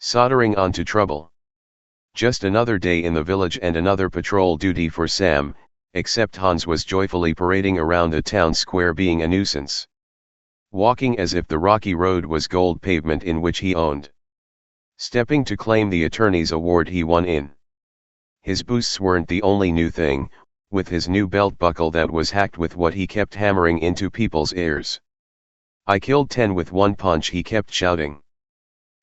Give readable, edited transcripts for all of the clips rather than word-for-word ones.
Soldering on to trouble. Just another day in the village and another patrol duty for Sam, except Hans was joyfully parading around the town square being a nuisance. Walking as if the rocky road was gold pavement in which he owned. Stepping to claim the attorney's award he won in. His boots weren't the only new thing, with his new belt buckle that was hacked with what he kept hammering into people's ears. "I killed 10 with one punch," he kept shouting.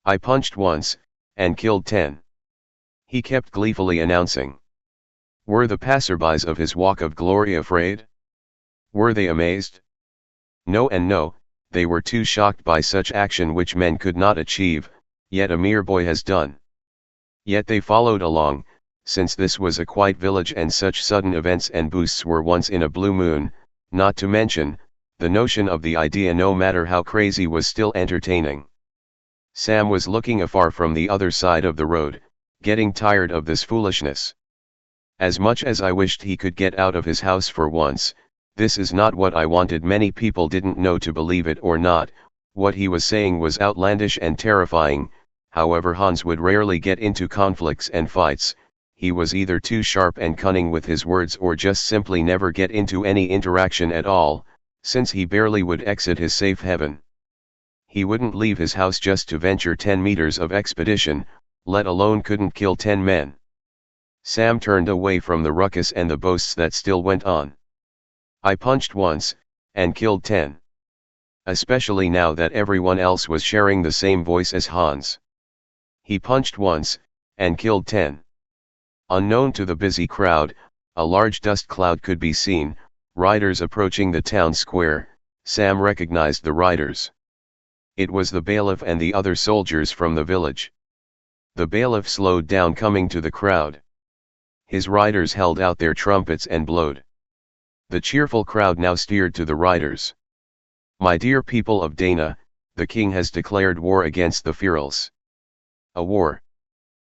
"I punched once, and killed 10. He kept gleefully announcing. Were the passerbys of his walk of glory afraid? Were they amazed? No and no, they were too shocked by such action which men could not achieve, yet a mere boy has done. Yet they followed along, since this was a quiet village and such sudden events and boosts were once in a blue moon, not to mention, the notion of the idea no matter how crazy was still entertaining. Sam was looking afar from the other side of the road, getting tired of this foolishness. As much as I wished he could get out of his house for once, this is not what I wanted. Many people didn't know to believe it or not. What he was saying was outlandish and terrifying. However, Hans would rarely get into conflicts and fights. He was either too sharp and cunning with his words or just simply never get into any interaction at all, since he barely would exit his safe haven. He wouldn't leave his house just to venture 10 meters of expedition, let alone couldn't kill 10 men. Sam turned away from the ruckus and the boasts that still went on. "I punched once, and killed 10. Especially now that everyone else was sharing the same voice as Hans. He punched once, and killed 10. Unknown to the busy crowd, a large dust cloud could be seen, riders approaching the town square. Sam recognized the riders. It was the bailiff and the other soldiers from the village. The bailiff slowed down coming to the crowd. His riders held out their trumpets and blowed. The cheerful crowd now steered to the riders. "My dear people of Dana, the king has declared war against the Fearles." A war?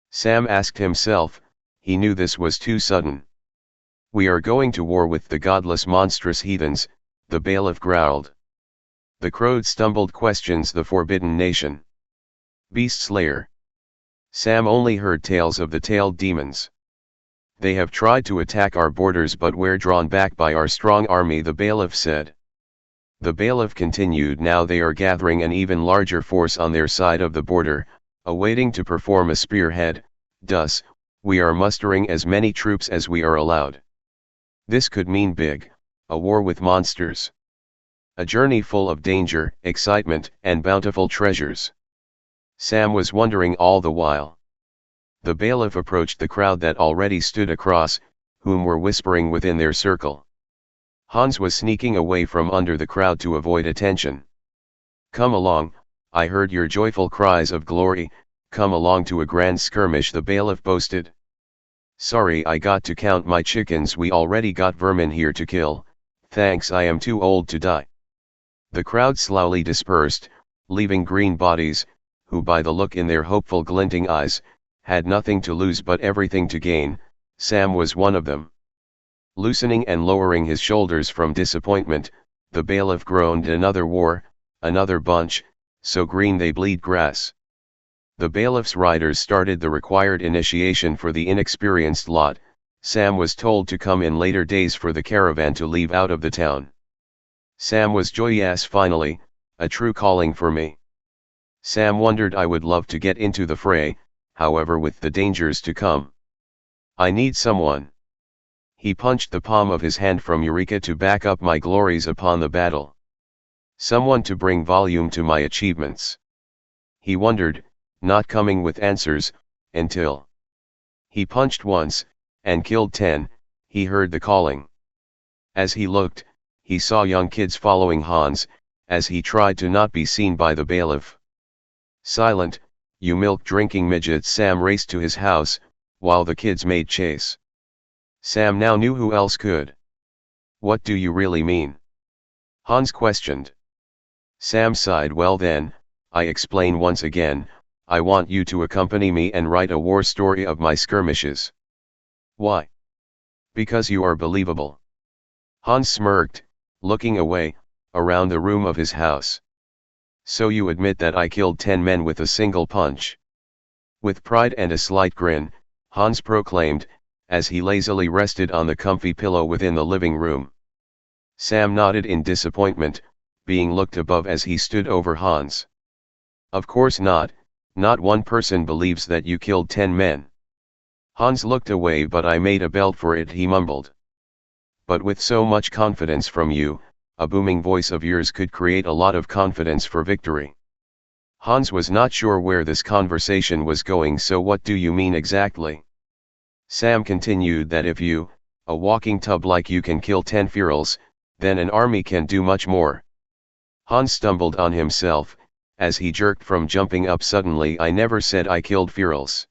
Sam asked himself. He knew this was too sudden. "We are going to war with the godless monstrous heathens," the bailiff growled. The crowd stumbled. Questions the forbidden nation. Beast slayer. Sam only heard tales of the tailed demons. "They have tried to attack our borders but we're drawn back by our strong army," the bailiff said. The bailiff continued, "Now they are gathering an even larger force on their side of the border, awaiting to perform a spearhead. Thus, we are mustering as many troops as we are allowed. This could mean big, a war with monsters. A journey full of danger, excitement, and bountiful treasures." Sam was wondering all the while. The bailiff approached the crowd that already stood across, whom were whispering within their circle. Hans was sneaking away from under the crowd to avoid attention. "Come along, I heard your joyful cries of glory, come along to a grand skirmish," the bailiff boasted. "Sorry, I got to count my chickens. We already got vermin here to kill, thanks, I am too old to die." The crowd slowly dispersed, leaving green bodies, who by the look in their hopeful glinting eyes, had nothing to lose but everything to gain. Sam was one of them. Loosening and lowering his shoulders from disappointment, the bailiff groaned, "Another war, another bunch, so green they bleed grass." The bailiff's riders started the required initiation for the inexperienced lot. Sam was told to come in later days for the caravan to leave out of the town. Sam was joyous. "Finally, a true calling for me." Sam wondered. "I would love to get into the fray, however, with the dangers to come. I need someone." He punched the palm of his hand from Eureka to back up my glories upon the battle. Someone to bring volume to my achievements. He wondered, not coming with answers, until he punched once, and killed 10, he heard the calling. As he looked, he saw young kids following Hans, as he tried to not be seen by the bailiff. "Silent, you milk-drinking midgets!" Sam raced to his house, while the kids made chase. Sam now knew who else could. "What do you really mean?" Hans questioned. Sam sighed. "Well then, I explain once again, I want you to accompany me and write a war story of my skirmishes." "Why?" "Because you are believable." Hans smirked, looking away, around the room of his house. "So you admit that I killed 10 men with a single punch?" With pride and a slight grin, Hans proclaimed, as he lazily rested on the comfy pillow within the living room. Sam nodded in disappointment, being looked above as he stood over Hans. Of course not one person believes that you killed 10 men. Hans looked away. But I made a belt for it, he mumbled. But with so much confidence from you, a booming voice of yours could create a lot of confidence for victory. Hans was not sure where this conversation was going. So what do you mean exactly? Sam continued that if you, a walking tub like you, can kill 10 ferals, then an army can do much more. Hans stumbled on himself, as he jerked from jumping up suddenly. I never said I killed ferals.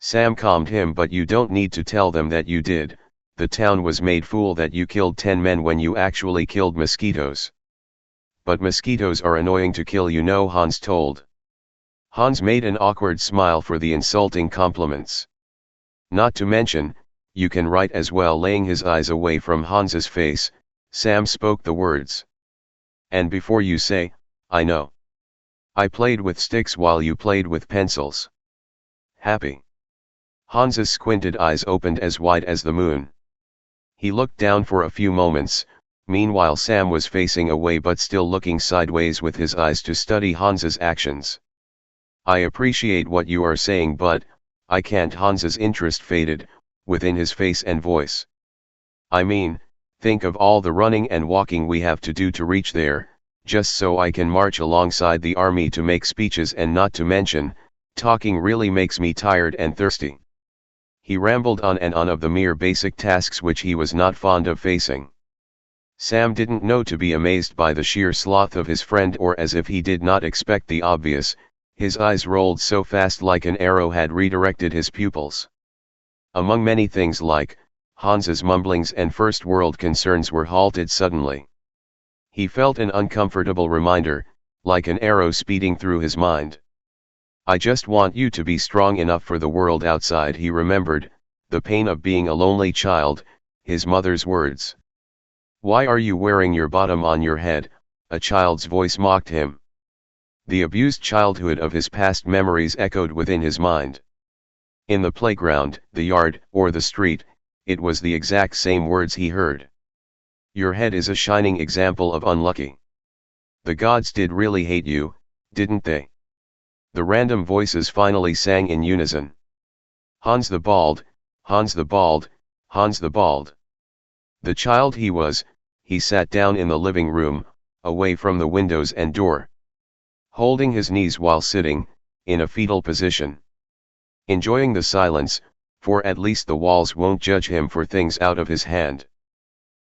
Sam calmed him. But you don't need to tell them that you did. The town was made fool that you killed 10 men when you actually killed mosquitoes. But mosquitoes are annoying to kill, you know, Hans told. Hans made an awkward smile for the insulting compliments. Not to mention, you can write as well. Laying his eyes away from Hans's face, Sam spoke the words. And before you say, I know. I played with sticks while you played with pencils. Happy? Hans's squinted eyes opened as wide as the moon. He looked down for a few moments. Meanwhile Sam was facing away but still looking sideways with his eyes to study Hans's actions. I appreciate what you are saying, but I can't. Hans's interest faded, within his face and voice. I mean, think of all the running and walking we have to do to reach there, just so I can march alongside the army to make speeches, and not to mention, talking really makes me tired and thirsty. He rambled on and on of the mere basic tasks which he was not fond of facing. Sam didn't know to be amazed by the sheer sloth of his friend, or as if he did not expect the obvious, his eyes rolled so fast like an arrow had redirected his pupils. Among many things like Hans's mumblings and first world concerns were halted suddenly. He felt an uncomfortable reminder, like an arrow speeding through his mind. I just want you to be strong enough for the world outside, he remembered, the pain of being a lonely child, his mother's words. Why are you wearing your bottom on your head? A child's voice mocked him. The abused childhood of his past memories echoed within his mind. In the playground, the yard, or the street, it was the exact same words he heard. Your head is a shining example of unlucky. The gods did really hate you, didn't they? The random voices finally sang in unison. Hans the Bald, Hans the Bald, Hans the Bald. The child he was, he sat down in the living room, away from the windows and door. Holding his knees while sitting, in a fetal position. Enjoying the silence, for at least the walls won't judge him for things out of his hand.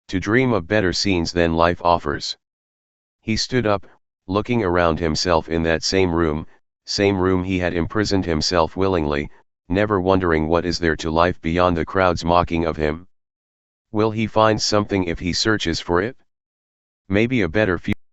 To dream of better scenes than life offers. He stood up, looking around himself in that same room he had imprisoned himself willingly, never wondering what is there to life beyond the crowds mocking of him. Will he find something if he searches for it? Maybe a better future.